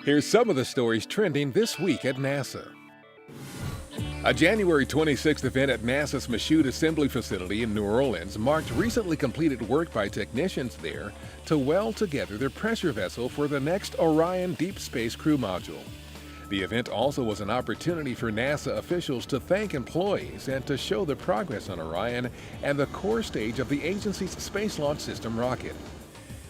Here's some of the stories trending this week at NASA. A January 26th event at NASA's Michoud assembly facility in New Orleans marked recently completed work by technicians there to weld together the pressure vessel for the next Orion Deep Space Crew Module. The event also was an opportunity for NASA officials to thank employees and to show the progress on Orion and the core stage of the agency's Space Launch System rocket.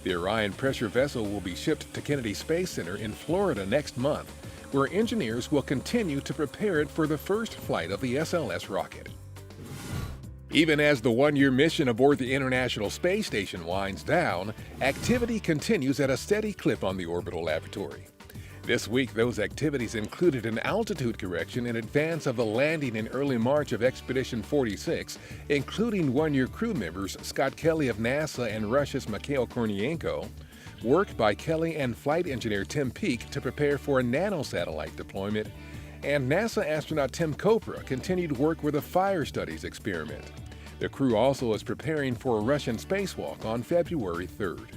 The Orion pressure vessel will be shipped to Kennedy Space Center in Florida next month, where engineers will continue to prepare it for the first flight of the SLS rocket. Even as the one-year mission aboard the International Space Station winds down, activity continues at a steady clip on the orbital laboratory. This week, those activities included an altitude correction in advance of the landing in early March of Expedition 46, including one-year crew members Scott Kelly of NASA and Russia's Mikhail Kornienko, work by Kelly and flight engineer Tim Peake to prepare for a nanosatellite deployment, and NASA astronaut Tim Kopra continued work with a fire studies experiment. The crew also is preparing for a Russian spacewalk on February 3rd.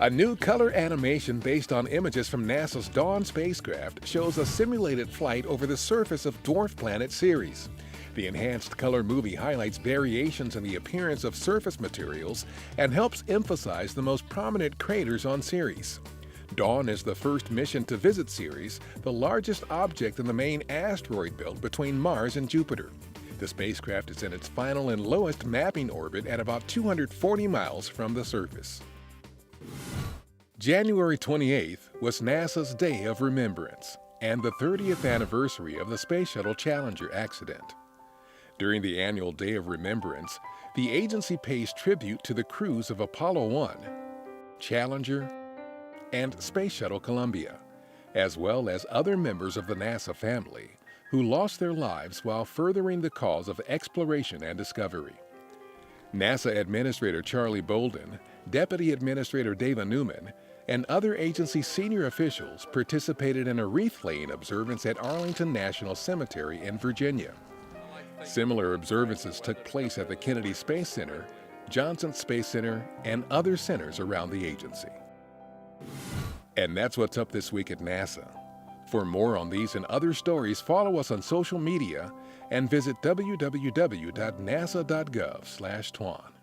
A new color animation based on images from NASA's Dawn spacecraft shows a simulated flight over the surface of dwarf planet Ceres. The enhanced color movie highlights variations in the appearance of surface materials and helps emphasize the most prominent craters on Ceres. Dawn is the first mission to visit Ceres, the largest object in the main asteroid belt between Mars and Jupiter. The spacecraft is in its final and lowest mapping orbit at about 240 miles from the surface. January 28th was NASA's Day of Remembrance and the 30th anniversary of the Space Shuttle Challenger accident. During the annual Day of Remembrance, the agency pays tribute to the crews of Apollo 1, Challenger, and Space Shuttle Columbia, as well as other members of the NASA family who lost their lives while furthering the cause of exploration and discovery. NASA Administrator Charlie Bolden, Deputy Administrator Dava Newman, and other agency senior officials participated in a wreath-laying observance at Arlington National Cemetery in Virginia. Similar observances took place at the Kennedy Space Center, Johnson Space Center, and other centers around the agency. And that's what's up this week at NASA. For more on these and other stories, follow us on social media and visit www.nasa.gov/twan.